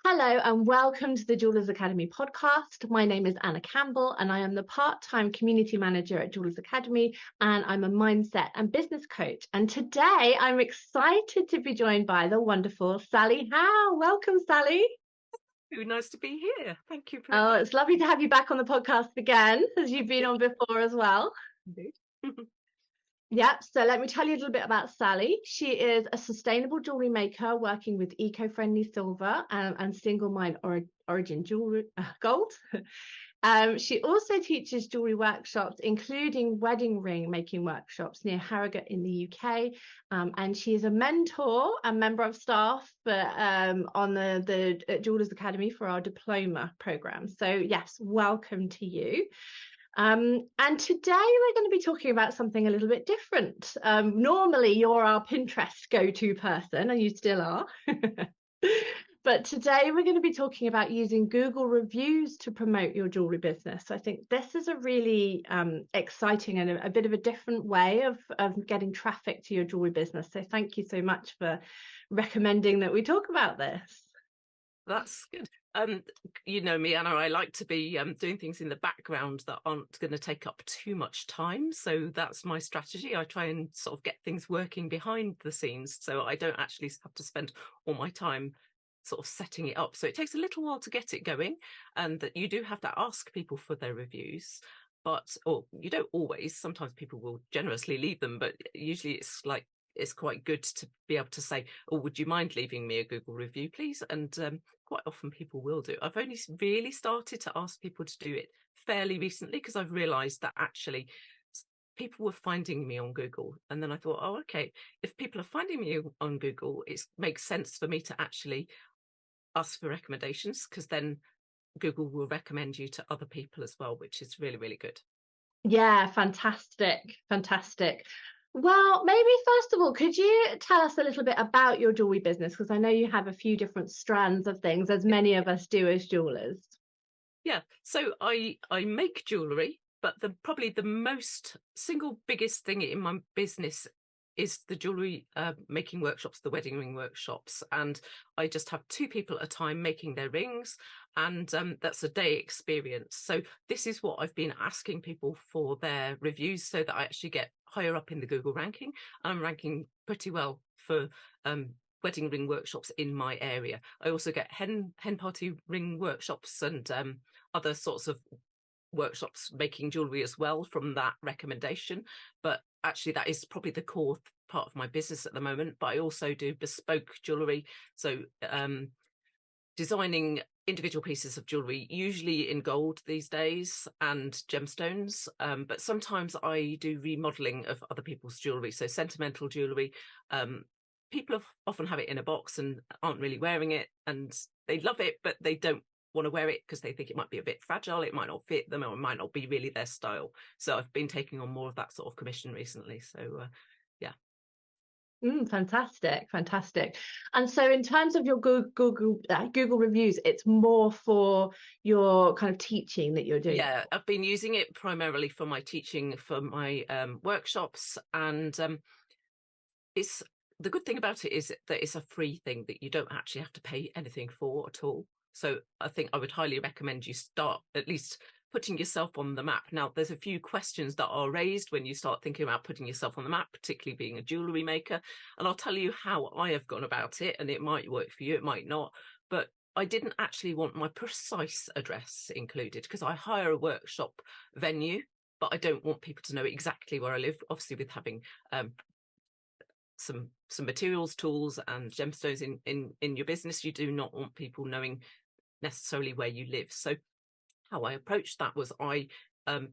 Hello and welcome to the Jewellers Academy podcast. My name is Anna Campbell and I am the part-time community manager at Jewellers Academy, and I'm a mindset and business coach. And today I'm excited to be joined by the wonderful Sally Howe. Welcome, Sally. Nice to be here. Thank you. Oh, it's lovely to have you back on the podcast again, as you've been on before as well. Indeed. Yep, so let me tell you a little bit about Sally. She is a sustainable jewellery maker working with eco-friendly silver and single mine origin jewellery gold. She also teaches jewellery workshops, including wedding ring making workshops near Harrogate in the UK. And she is a mentor and member of staff on the Jewellers Academy for our diploma programme. So yes, welcome to you. And today we're going to be talking about something a little bit different. Normally you're our Pinterest go-to person, and you still are. But today we're going to be talking about using Google reviews to promote your jewelry business. I think this is a really exciting and a bit of a different way of getting traffic to your jewelry business. So thank you so much for recommending that we talk about this. That's good. You know me, Anna, I like to be doing things in the background that aren't going to take up too much time. So that's my strategy. I try and sort of get things working behind the scenes so I don't actually have to spend all my time sort of setting it up. So it takes a little while to get it going, and that you do have to ask people for their reviews. Or you don't always. Sometimes people will generously leave them, but usually it's quite good to be able to say, oh, would you mind leaving me a Google review, please? And quite often people will do. I've only really started to ask people to do it fairly recently, because I've realised that actually people were finding me on Google. And then I thought, oh, okay, if people are finding me on Google, it makes sense for me to actually ask for recommendations, because then Google will recommend you to other people as well, which is really, really good. Yeah, fantastic. Well, maybe first of all, could you tell us a little bit about your jewellery business? Because I know you have a few different strands of things, as many of us do as jewellers. Yeah, so I make jewellery, but probably the most single biggest thing in my business is the jewellery making workshops, the wedding ring workshops. And I just have 2 people at a time making their rings, and that's a day experience. So this is what I've been asking people for their reviews, so that I actually get higher up in the Google ranking. I'm ranking pretty well for wedding ring workshops in my area. I also get hen party ring workshops and other sorts of workshops making jewellery as well from that recommendation. But actually that is probably the core part of my business at the moment. But I also do bespoke jewellery, so designing individual pieces of jewellery, usually in gold these days, and gemstones, but sometimes I do remodelling of other people's jewellery, so sentimental jewellery. People often have it in a box and aren't really wearing it, and they love it, but they don't want to wear it because they think it might be a bit fragile, it might not fit them, or it might not be really their style. So I've been taking on more of that sort of commission recently. So yeah. Fantastic. And so in terms of your Google reviews, it's more for your kind of teaching that you're doing? Yeah, I've been using it primarily for my teaching, for my workshops, and it's the good thing about it is that it's a free thing that you don't actually have to pay anything for at all. So I think I would highly recommend you start at least putting yourself on the map. Now, there's a few questions that are raised when you start thinking about putting yourself on the map, particularly being a jewellery maker. And I'll tell you how I have gone about it, and it might work for you, it might not. But I didn't actually want my precise address included, because I hire a workshop venue, but I don't want people to know exactly where I live. Obviously, with having some materials, tools and gemstones in your business, you do not want people knowing necessarily where you live. So how I approached that was I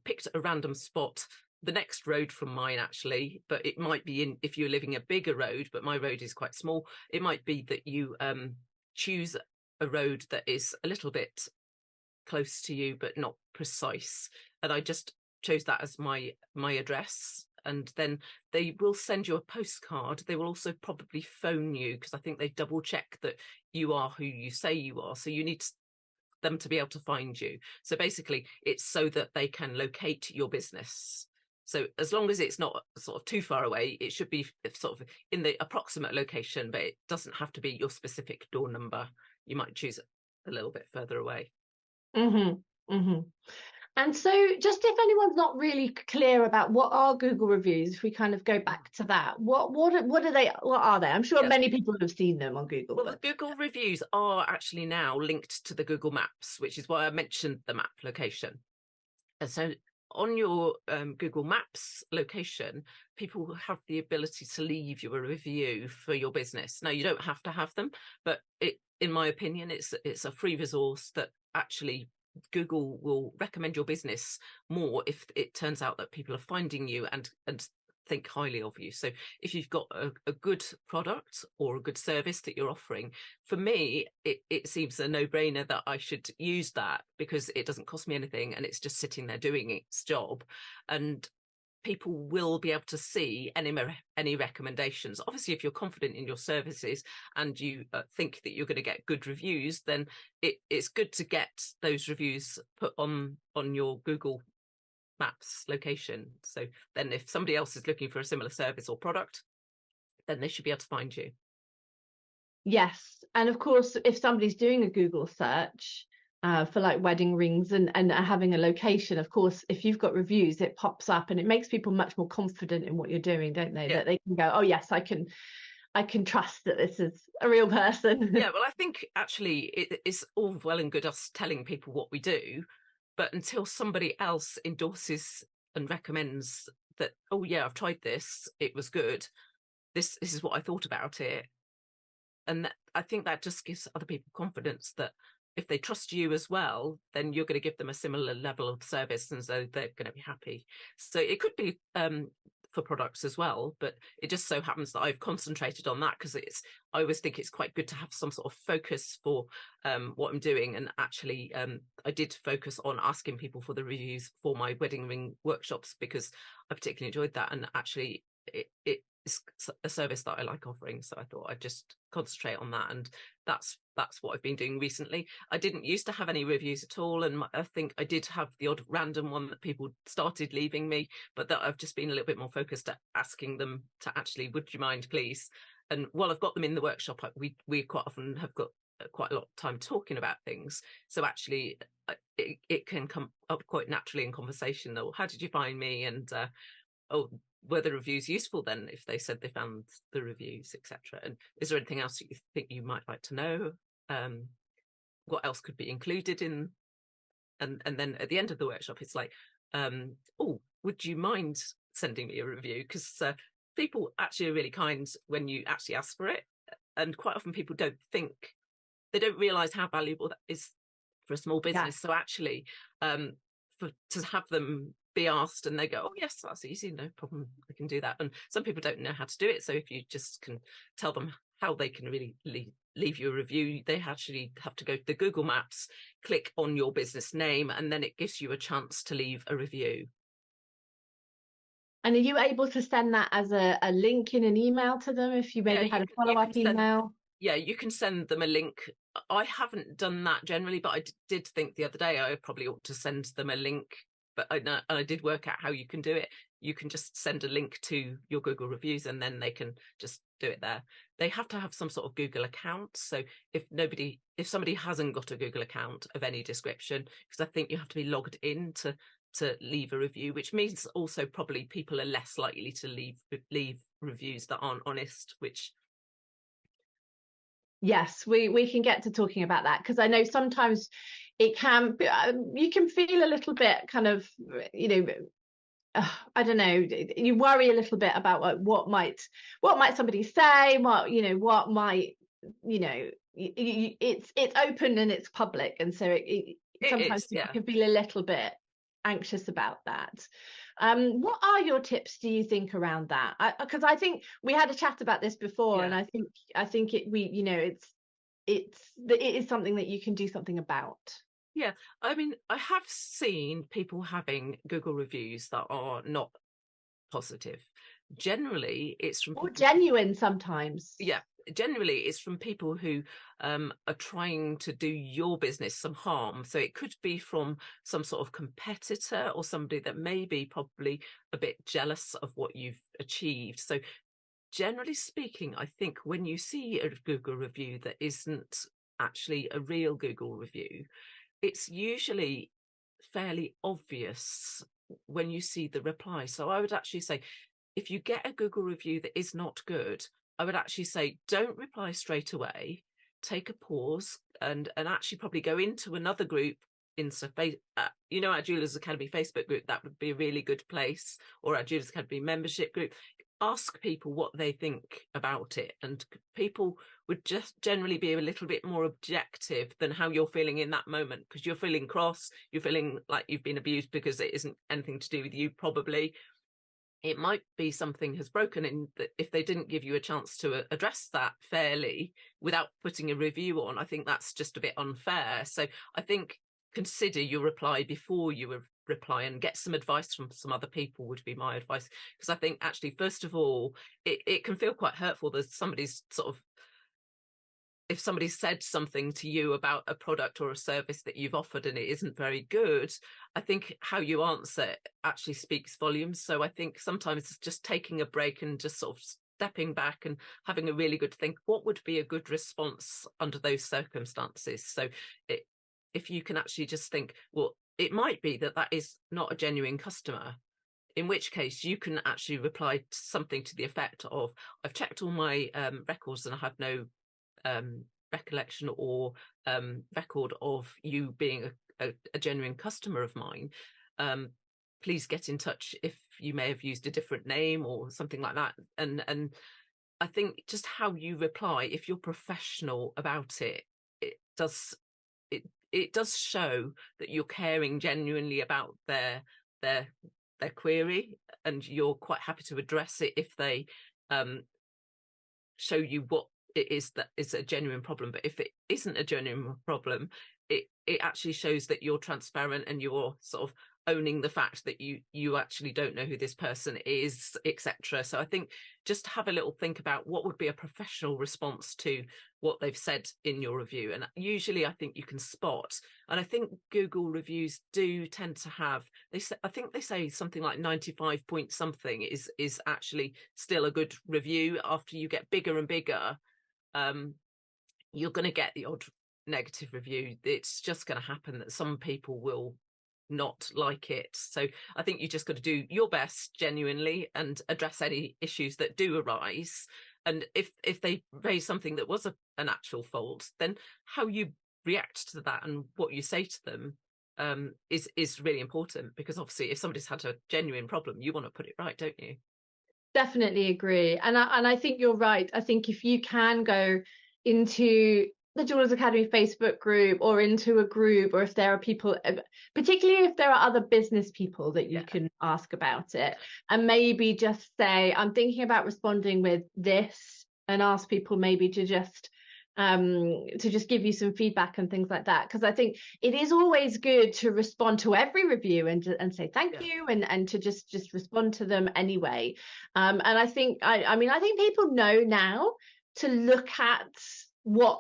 picked a random spot, the next road from mine actually, but it might be if you're living a bigger road, but my road is quite small, it might be that you choose a road that is a little bit close to you but not precise, and I just chose that as my address. And then they will send you a postcard. They will also probably phone you, because I think they double check that you are who you say you are. So you need them to be able to find you. So basically it's so that they can locate your business. So as long as it's not sort of too far away, it should be sort of in the approximate location, but it doesn't have to be your specific door number. You might choose a little bit further away. Mm-hmm. Mm-hmm. And so just if anyone's not really clear about what are Google reviews, if we kind of go back to that, what are they? I'm sure Yes. many people have seen them on Google. Well, the Google reviews are actually now linked to the Google Maps, which is why I mentioned the map location. And so on your Google Maps location, people have the ability to leave you a review for your business. Now, you don't have to have them, but in my opinion, it's a free resource that actually Google will recommend your business more if it turns out that people are finding you and think highly of you. So if you've got a good product or a good service that you're offering, for me, it seems a no-brainer that I should use that, because it doesn't cost me anything and it's just sitting there doing its job. And people will be able to see any recommendations. Obviously, if you're confident in your services and you think that you're going to get good reviews, then it's good to get those reviews put on your Google Maps location. So then if somebody else is looking for a similar service or product, then they should be able to find you. Yes. And of course, if somebody's doing a Google search for like wedding rings and having a location, of course, if you've got reviews, it pops up and it makes people much more confident in what you're doing, don't they? Yeah. That they can go, oh yes, I can trust that this is a real person. Yeah, well, I think actually it's all well and good us telling people what we do, but until somebody else endorses and recommends that, oh yeah, I've tried this, it was good, this is what I thought about it, and I think that just gives other people confidence that if they trust you as well, then you're going to give them a similar level of service, and so they're going to be happy. So it could be for products as well, but it just so happens that I've concentrated on that because I always think it's quite good to have some sort of focus for what I'm doing. And actually I did focus on asking people for the reviews for my wedding ring workshops because I particularly enjoyed that, and actually it's a service that I like offering, so I thought I'd just concentrate on that, and that's what I've been doing recently. I didn't used to have any reviews at all, and I think I did have the odd random one that people started leaving me, but that I've just been a little bit more focused at asking them to actually, would you mind please? And while I've got them in the workshop, we quite often have got quite a lot of time talking about things, so actually it can come up quite naturally in conversation. Or how did you find me? And oh, were the reviews useful then if they said they found the reviews, etc.? And is there anything else that you think you might like to know? What else could be included in? And then at the end of the workshop, it's like, oh, would you mind sending me a review? Because people actually are really kind when you actually ask for it, and quite often people don't realize how valuable that is for a small business. Yeah. So actually, to have them be asked and they go, oh yes, that's easy, no problem, I can do that. And some people don't know how to do it, so if you just can tell them how they can really leave you a review, they actually have to go to the Google Maps, click on your business name, and then it gives you a chance to leave a review. And are you able to send that as a link in an email to them if you maybe had a follow-up email? Yeah, you can send them a link. I haven't done that generally, but I did think the other day I probably ought to send them a link. But I did work out how you can do it. You can just send a link to your Google reviews and then they can just do it there. They have to have some sort of Google account. So if somebody hasn't got a Google account of any description, because I think you have to be logged in to leave a review, which means also probably people are less likely to leave reviews that aren't honest, which... Yes, we can get to talking about that, because I know sometimes it can you can feel a little bit kind of, I don't know, you worry a little bit about what might somebody say, what might, it's open and it's public, and so sometimes you can feel a little bit anxious about that. What are your tips, do you think, around that? Because I think we had a chat about this before, and I think it is something that you can do something about. Yeah, I mean, I have seen people having Google reviews that are not positive. Generally, it's from or genuine sometimes. Yeah, generally it's from people who are trying to do your business some harm. So it could be from some sort of competitor or somebody that may be probably a bit jealous of what you've achieved. So generally speaking, I think when you see a Google review that isn't actually a real Google review, it's usually fairly obvious when you see the reply. So I would actually say, if you get a Google review that is not good, I would actually say, don't reply straight away. Take a pause and actually probably go into another group, our Jewelers Academy Facebook group. That would be a really good place, or our Jewelers Academy membership group. Ask people what they think about it, and people would just generally be a little bit more objective than how you're feeling in that moment, because you're feeling cross, you're feeling like you've been abused because it isn't anything to do with you. Probably it might be something has broken, in that if they didn't give you a chance to address that fairly without putting a review on, I think that's just a bit unfair. So I think consider your reply before you reply, and get some advice from some other people would be my advice. Because I think actually, first of all, it can feel quite hurtful that somebody's sort of, if somebody said something to you about a product or a service that you've offered and it isn't very good, I think how you answer actually speaks volumes. So I think sometimes it's just taking a break and just sort of stepping back and having a really good think, what would be a good response under those circumstances? So if you can actually just think, well, it might be that is not a genuine customer, in which case you can actually reply to something to the effect of, I've checked all my records and I have no recollection or record of you being a genuine customer of mine. Please get in touch if you may have used a different name or something like that. And I think just how you reply, if you're professional about it, it does show that you're caring genuinely about their query, and you're quite happy to address it if they show you what it is that is a genuine problem. But if it isn't a genuine problem, it actually shows that you're transparent and you're sort of owning the fact that you actually don't know who this person is, etc. So I think just have a little think about what would be a professional response to what they've said in your review. And usually I think you can spot, and I think Google reviews do tend to have, I think they say something like 95 point something is actually still a good review. After you get bigger and bigger, you're going to get the odd negative review. It's just going to happen that some people will not like it. So I think you just got to do your best genuinely and address any issues that do arise. And if they raise something that was an actual fault, then how you react to that and what you say to them is really important, because obviously if somebody's had a genuine problem, you want to put it right, don't you? Definitely agree. And I think you're right. I think if you can go into the Jewelers Academy Facebook group or into a group, or if there are people, particularly if there are other business people that you can ask about it, and maybe just say, I'm thinking about responding with this, and ask people maybe to just give you some feedback and things like that. Because I think it is always good to respond to every review and say thank you, and to just respond to them anyway. And I think I think people know now to look at what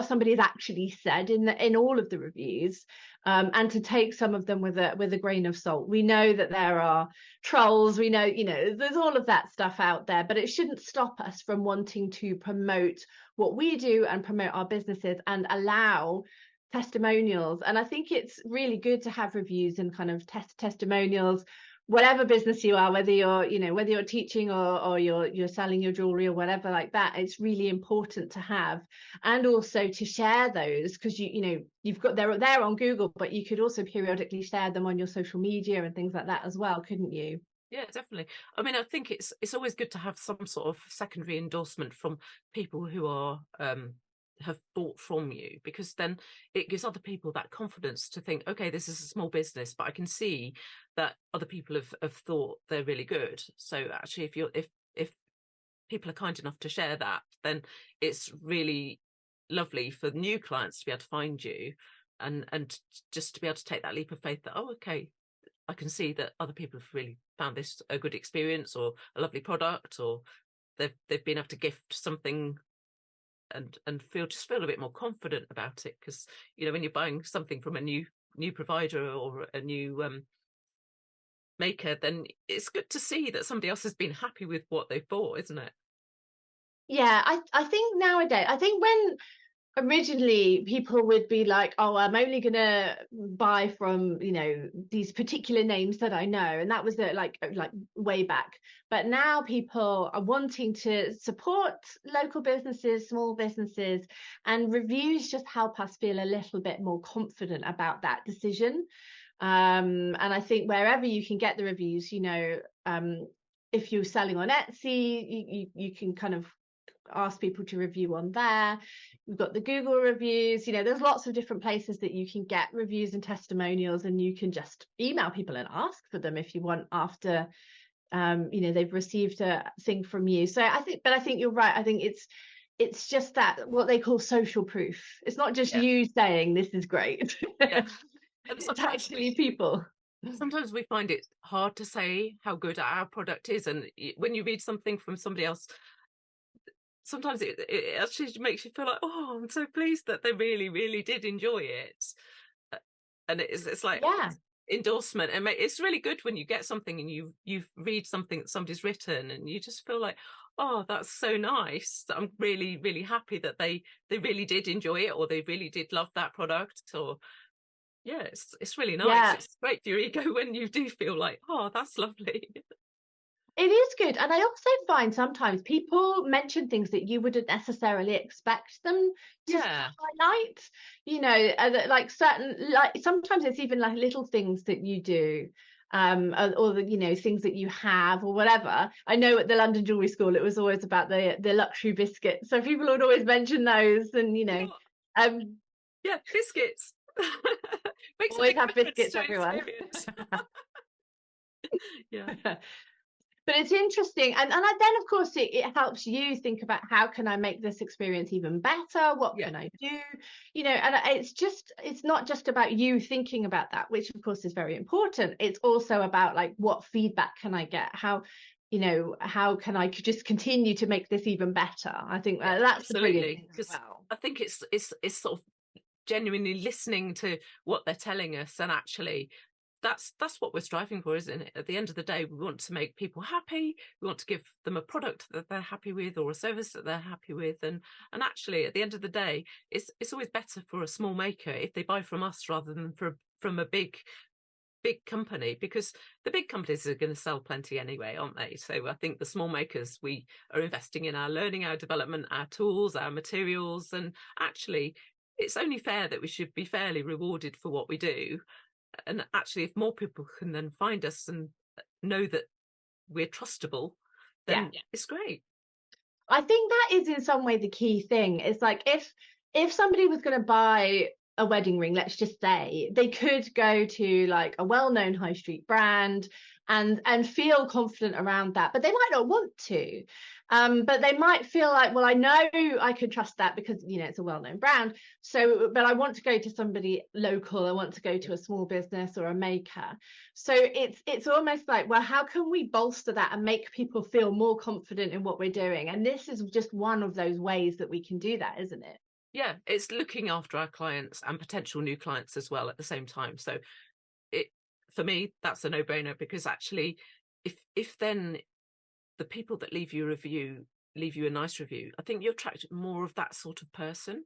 somebody has actually said in all of the reviews, and to take some of them with a grain of salt. We know that there are trolls, we know, there's all of that stuff out there, but it shouldn't stop us from wanting to promote what we do and promote our businesses and allow testimonials. And I think it's really good to have reviews and kind of testimonials, whatever business you are, whether you're teaching or you're selling your jewelry or whatever like that. It's really important to have, and also to share those, because you've got they're on Google, but you could also periodically share them on your social media and things like that as well, couldn't you? Yeah, definitely. I mean, I think it's always good to have some sort of secondary endorsement from people who are have bought from you, because then it gives other people that confidence to think, okay, this is a small business, but I can see that other people have thought they're really good. So actually, if people are kind enough to share that, then it's really lovely for new clients to be able to find you, and just to be able to take that leap of faith that, oh, okay, I can see that other people have really found this a good experience or a lovely product, or they've been able to gift something and feel a bit more confident about it. Because when you're buying something from a new provider or a new maker, then it's good to see that somebody else has been happy with what they've bought, isn't it? Yeah, I think nowadays, I think when originally people would be like, oh, I'm only gonna buy from, you know, these particular names that I know, and that was like way back. But now people are wanting to support local businesses, small businesses, and reviews just help us feel a little bit more confident about that decision. And I think wherever you can get the reviews, you know, if you're selling on Etsy, you can kind of ask people to review on there. We've got the Google reviews, you know, there's lots of different places that you can get reviews and testimonials, and you can just email people and ask for them if you want, after you know, they've received a thing from you. So I think you're right. I think it's just that, what they call social proof. It's not just Yeah. you saying this is great. Yeah. And It's actually people. sometimes we find it hard to say how good our product is, and when you read something from somebody else, sometimes it actually makes you feel like, oh, I'm so pleased that they really, really did enjoy it. And it's like Yeah. endorsement, and it's really good when you get something and you read something that somebody's written, and you just feel like, oh, that's so nice. I'm really, really happy that they really did enjoy it, or they really did love that product. Or yeah, it's really nice. Yeah. It's great for your ego when you do feel like, oh, that's lovely. It is good. And I also find sometimes people mention things that you wouldn't necessarily expect them to Yeah. highlight, you know, like certain, like sometimes it's even like little things that you do, or the, you know, things that you have or whatever. I know at the London Jewellery School, it was always about the luxury biscuits. So people would always mention those, and, you know, Yeah, biscuits. Makes a always big have difference biscuits, to everyone. experience. Yeah. But it's interesting, and then of course it helps you think about, how can I make this experience even better, what Yeah. can I do, you know. And it's not just about you thinking about that, which of course is very important. It's also about, like, what feedback can I get, how, you know, how can I just continue to make this even better. I think Yeah, that's the brilliant absolutely. thing as Because well. I think it's sort of genuinely listening to what they're telling us, and actually that's what we're striving for, isn't it? At the end of the day, we want to make people happy. We want to give them a product that they're happy with, or a service that they're happy with, and actually at the end of the day, it's always better for a small maker if they buy from us rather than from a big company, because the big companies are going to sell plenty anyway, aren't they? So I think the small makers, we are investing in our learning, our development, our tools, our materials, and actually it's only fair that we should be fairly rewarded for what we do. And actually, if more people can then find us and know that we're trustable, Yeah, then it's great. I think that is in some way the key thing. It's like, if somebody was going to buy a wedding ring, let's just say, they could go to like a well-known high street brand and feel confident around that, but they might not want to. But they might feel like, well, I know I can trust that because, you know, it's a well-known brand. So, but I want to go to somebody local. I want to go to a small business or a maker. So it's almost like, well, how can we bolster that and make people feel more confident in what we're doing? And this is just one of those ways that we can do that, isn't it? Yeah, it's looking after our clients and potential new clients as well at the same time. So it, for me, that's a no-brainer, because actually if then the people that leave you a nice review, I think you attract more of that sort of person.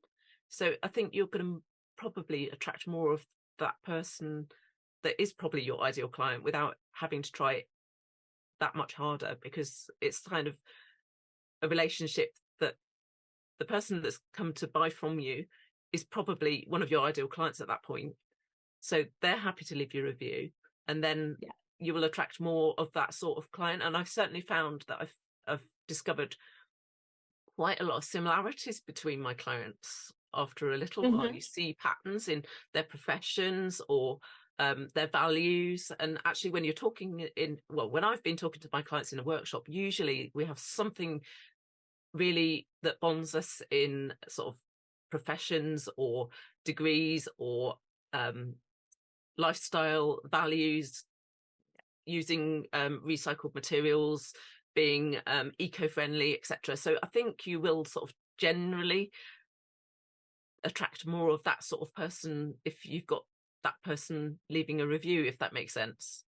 So I think you're going to probably attract more of that person that is probably your ideal client without having to try it that much harder, because it's kind of a relationship that the person that's come to buy from you is probably one of your ideal clients at that point. So they're happy to leave you a review, and then you will attract more of that sort of client. And I've certainly found that I've discovered quite a lot of similarities between my clients after a little while. You see patterns in their professions or their values. And actually, when you're talking when I've been talking to my clients in a workshop, usually we have something really that bonds us in sort of professions or degrees or lifestyle values, using recycled materials, being eco-friendly, etc. So I think you will sort of generally attract more of that sort of person if you've got that person leaving a review, if that makes sense.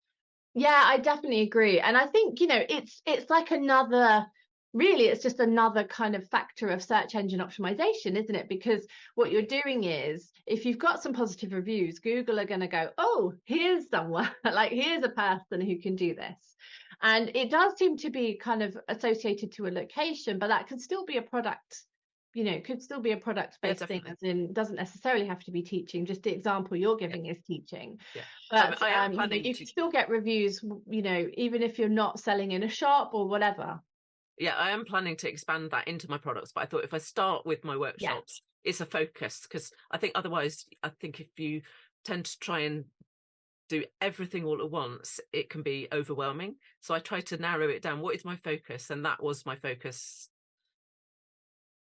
Yeah, I definitely agree. And I think, you know, it's like another really it's just another kind of factor of search engine optimization, isn't it? Because what you're doing is, if you've got some positive reviews, Google are going to go, oh, here's someone, like here's a person who can do this. And it does seem to be kind of associated to a location, but that could still be a product, you know, could still be a product-based thing, as in doesn't necessarily have to be teaching. Just the example you're giving is teaching. Yeah. But I am you know, planning you to can still get reviews, you know, even if you're not selling in a shop or whatever. Yeah, I am planning to expand that into my products, but I thought if I start with my workshops, it's a focus, because I think otherwise, I think if you tend to try and do everything all at once, it can be overwhelming. So I try to narrow it down. What is my focus? And that was my focus.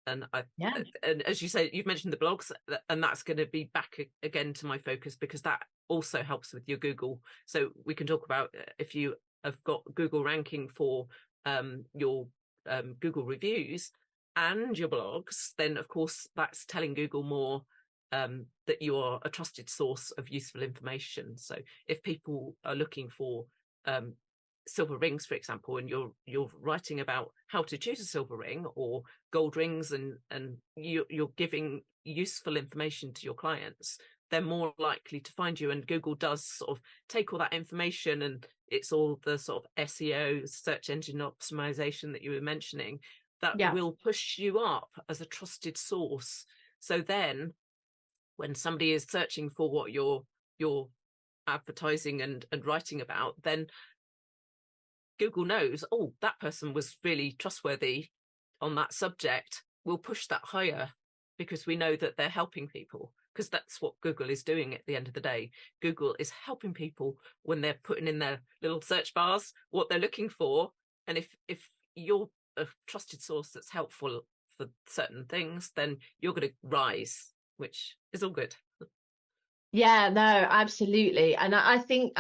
And and as you say, you've mentioned the blogs, and that's going to be back again to my focus, because that also helps with your Google. So we can talk about if you have got Google ranking for your Google reviews and your blogs, then of course that's telling Google more that you are a trusted source of useful information. So if people are looking for silver rings, for example, and you're writing about how to choose a silver ring or gold rings, and you're giving useful information to your clients, they're more likely to find you. And Google does sort of take all that information, and it's all the sort of SEO, search engine optimization, that you were mentioning, that will push you up as a trusted source. So then when somebody is searching for what you're advertising and writing about, then Google knows, oh, that person was really trustworthy on that subject. We'll push that higher, because we know that they're helping people, because that's what Google is doing at the end of the day. Google is helping people when they're putting in their little search bars what they're looking for. And if you're a trusted source that's helpful for certain things, then you're going to rise, which is all good. Yeah, no, absolutely. And I think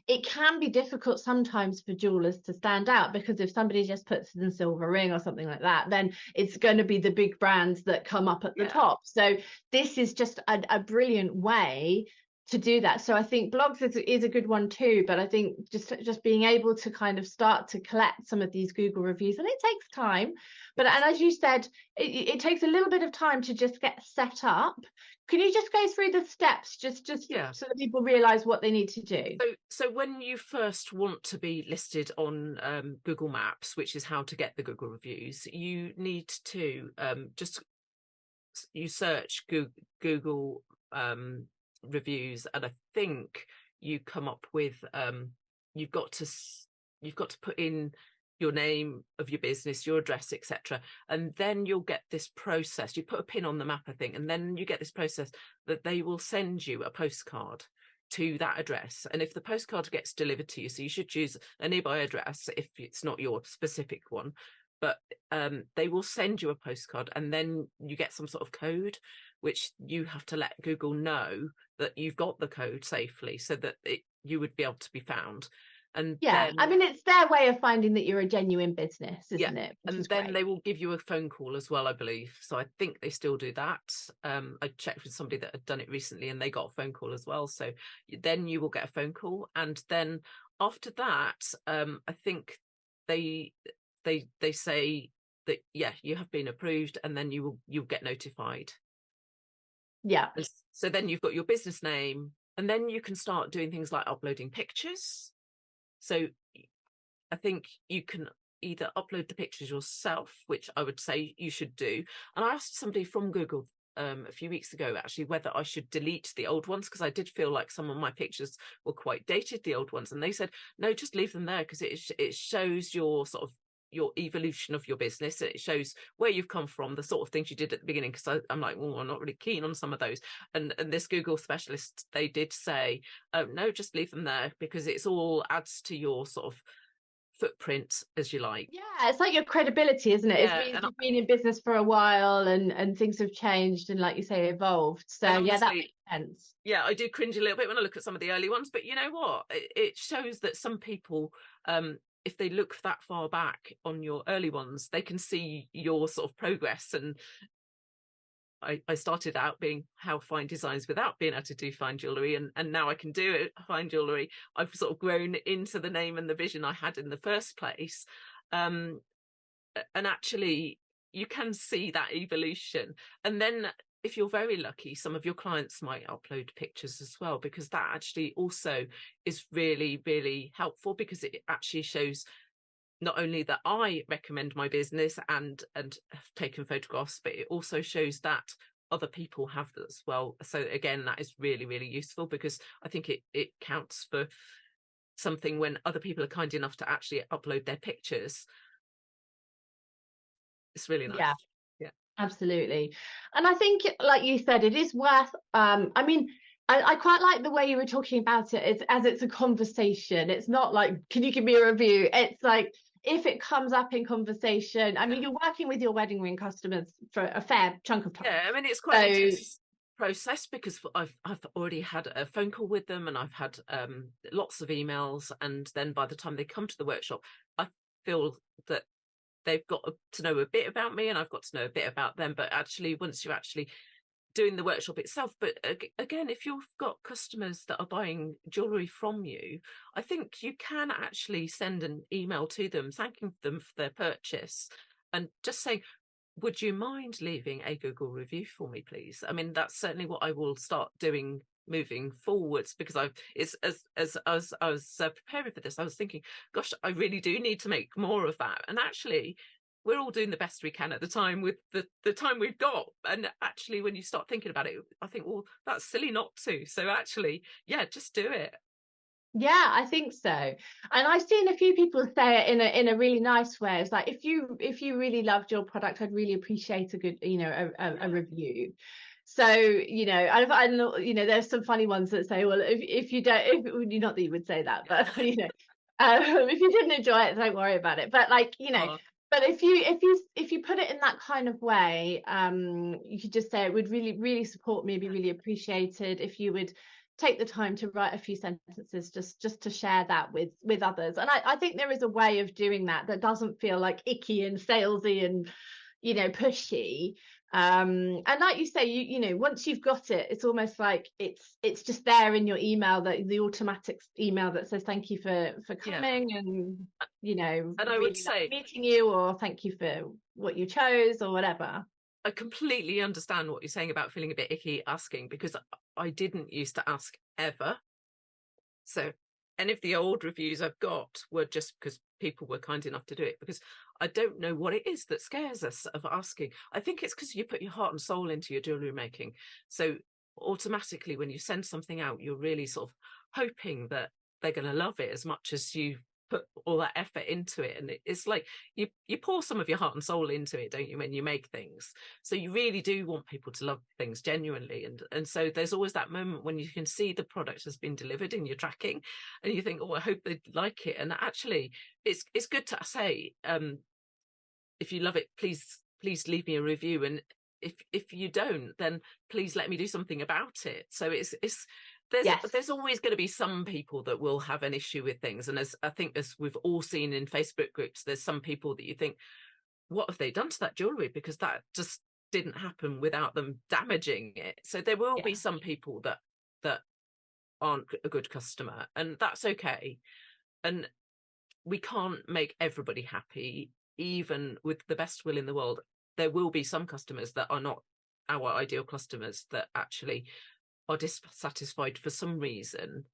it can be difficult sometimes for jewelers to stand out, because if somebody just puts in silver ring or something like that, then it's going to be the big brands that come up at the top. So this is just a brilliant way to do that. So I think blogs is a good one too, but I think just being able to kind of start to collect some of these Google reviews, and it takes time, but and as you said, it takes a little bit of time to just get set up. Can you just go through the steps, just so that people realize what they need to do? So when you first want to be listed on Google Maps, which is how to get the Google reviews, you need to you search Google reviews, and I think you come up with you've got to put in your name of your business, your address, etc. And then you'll get this process. You put a pin on the map, I think, and then you get this process that they will send you a postcard to that address. And if the postcard gets delivered to you, so you should choose a nearby address if it's not your specific one, but they will send you a postcard, and then you get some sort of code, which you have to let Google know that you've got the code safely, so that you would be able to be found. And then, I mean, it's their way of finding that you're a genuine business, isn't it? Which and then great. They will give you a phone call as well, I believe. So I think they still do that. I checked with somebody that had done it recently, and they got a phone call as well. So then you will get a phone call, and then after that, I think they say that you have been approved, and then you'll get notified. Yeah. And so then you've got your business name, and then you can start doing things like uploading pictures. So I think you can either upload the pictures yourself, which I would say you should do. And I asked somebody from Google a few weeks ago, actually, whether I should delete the old ones, because I did feel like some of my pictures were quite dated, the old ones. And they said, no, just leave them there, because it shows your sort of your evolution of your business. It shows where you've come from, the sort of things you did at the beginning, because I'm like, well, I'm not really keen on some of those. And this Google specialist, they did say, oh no, just leave them there, because it's all adds to your sort of footprint, as you like. Yeah, it's like your credibility, isn't it? It means you've been in business for a while, and things have changed, and like you say, evolved. So honestly, that makes sense. Yeah, I do cringe a little bit when I look at some of the early ones, but you know what? It shows that some people, if they look that far back on your early ones, they can see your sort of progress. And I started out being how fine designs without being able to do fine jewellery, and now I can do it, fine jewellery. I've sort of grown into the name and the vision I had in the first place. and actually you can see that evolution. And then if you're very lucky, some of your clients might upload pictures as well, because that actually also is really, really helpful, because it actually shows not only that I recommend my business and have taken photographs, but it also shows that other people have as well. So again, that is really, really useful, because I think it counts for something when other people are kind enough to actually upload their pictures. It's really nice. Yeah, Yeah. absolutely. And I think, like you said, it is worth, I mean, I quite like the way you were talking about it. It's as it's a conversation. It's not like, can you give me a review? It's like, if it comes up in conversation, I mean, you're working with your wedding ring customers for a fair chunk of time. Yeah, I mean, it's quite an intense process, because I've already had a phone call with them, and I've had lots of emails, and then by the time they come to the workshop, I feel that they've got to know a bit about me, and I've got to know a bit about them. But actually, once you're actually doing the workshop itself, but again, if you've got customers that are buying jewellery from you, I think you can actually send an email to them thanking them for their purchase, and just saying, would you mind leaving a Google review for me, please? I mean, that's certainly what I will start doing moving forwards, because it's as I was preparing for this, I was thinking, gosh, I really do need to make more of that. And actually, we're all doing the best we can at the time with the time we've got. And actually, when you start thinking about it, I think, well, that's silly not to. So actually, yeah, just do it. Yeah, I think so. And I've seen a few people say it in a really nice way. It's like, if you really loved your product, I'd really appreciate a good, a review. So, I know, there's some funny ones that say, well, if you don't, if not that you would say that, but if you didn't enjoy it, don't worry about it. But like, but if you put it in that kind of way, you could just say, it would really, really support me, be really appreciated if you would take the time to write a few sentences just to share that with others. And I think there is a way of doing that doesn't feel like icky and salesy and pushy. And like you say, once you've got it, it's almost like it's just there in your email, that the automatic email that says thank you for coming, and and I would say, meeting you, or thank you for what you chose, or whatever. I completely understand what you're saying about feeling a bit icky asking, because I didn't used to ask ever. So any of the old reviews I've got were just because people were kind enough to do it, because I don't know what it is that scares us of asking. I think it's because you put your heart and soul into your jewellery making. So automatically, when you send something out, you're really sort of hoping that they're going to love it as much as you put all that effort into it. And it's like you pour some of your heart and soul into it, don't you, when you make things? So you really do want people to love things genuinely, and so there's always that moment when you can see the product has been delivered in your tracking, and you think, oh, I hope they like it. And actually, it's good to say, if you love it, please leave me a review, and if you don't, then please let me do something about it. So there's always going to be some people that will have an issue with things. And as we've all seen in Facebook groups, there's some people that you think, what have they done to that jewellery? Because that just didn't happen without them damaging it. So there will be some people that aren't a good customer, and that's okay. And we can't make everybody happy, even with the best will in the world. There will be some customers that are not our ideal customers, that actually are dissatisfied for some reason.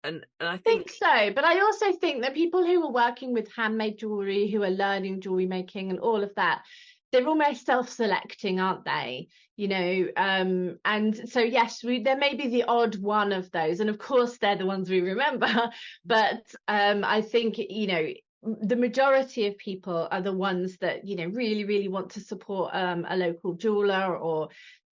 And I think so, but I also think that people who are working with handmade jewelry, who are learning jewelry making and all of that, they're almost self-selecting, aren't they? And so yes, there may be the odd one of those, and of course they're the ones we remember. But I think the majority of people are the ones that really, really want to support a local jeweler, or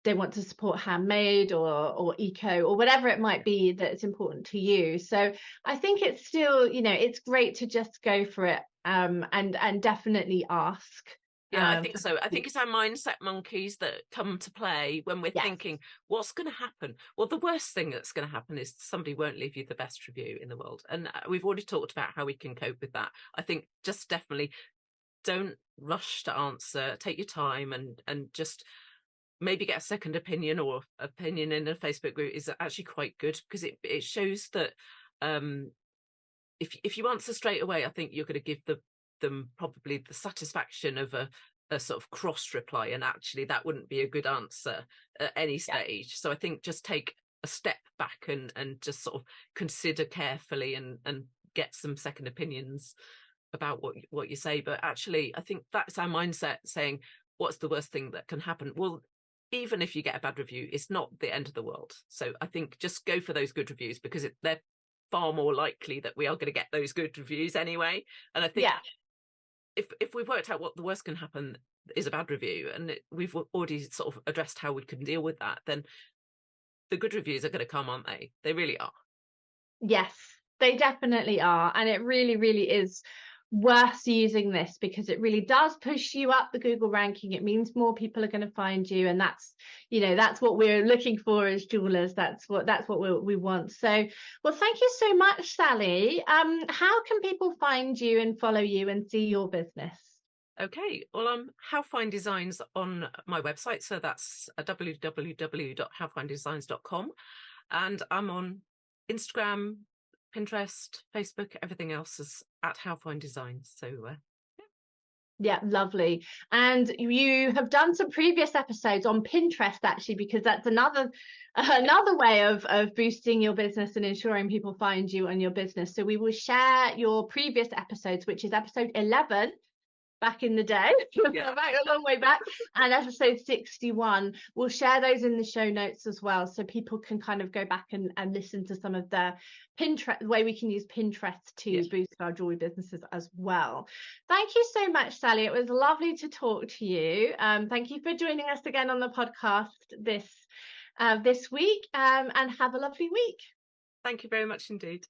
they want to support handmade or eco, or whatever it might be that's important to you. So I think it's still, it's great to just go for it, and definitely ask. Yeah, I think so. I think it's our mindset monkeys that come to play when we're thinking, what's going to happen? Well, the worst thing that's going to happen is somebody won't leave you the best review in the world. And we've already talked about how we can cope with that. I think just definitely don't rush to answer. Take your time, and just maybe get a second opinion, or opinion in a Facebook group is actually quite good, because it shows that if you answer straight away, I think you're going to give them probably the satisfaction of a sort of cross reply, and actually that wouldn't be a good answer at any stage. So I think just take a step back and just sort of consider carefully and get some second opinions about what you say. But actually I think that's our mindset, saying what's the worst thing that can happen? Well, even if you get a bad review, it's not the end of the world. So I think just go for those good reviews, because they're far more likely that we are going to get those good reviews anyway. And I think if we've worked out what the worst can happen is a bad review, and we've already sort of addressed how we can deal with that, then the good reviews are going to come, aren't they? They really are. Yes, they definitely are. And it really, really is worth using this, because it really does push you up the Google ranking. It means more people are going to find you, and that's, you know, that's what we're looking for as jewelers. That's what we want. So, well, thank you so much, Sally. How can people find you and follow you and see your business? Okay, well, I'm How Fine Designs on my website, so that's www.howfinedesigns.com, and I'm on Instagram, Pinterest, Facebook. Everything else is at How Fine Designs. So yeah, lovely. And you have done some previous episodes on Pinterest, actually, because that's another way of boosting your business and ensuring people find you and your business. So we will share your previous episodes, which is episode 11 back in the day, back a long way back, and episode 61. We'll share those in the show notes as well, so people can kind of go back and listen to some of the Pinterest, the way we can use Pinterest to boost our jewelry businesses as well. Thank you so much, Sally. It was lovely to talk to you. Thank you for joining us again on the podcast this week, and have a lovely week. Thank you very much indeed.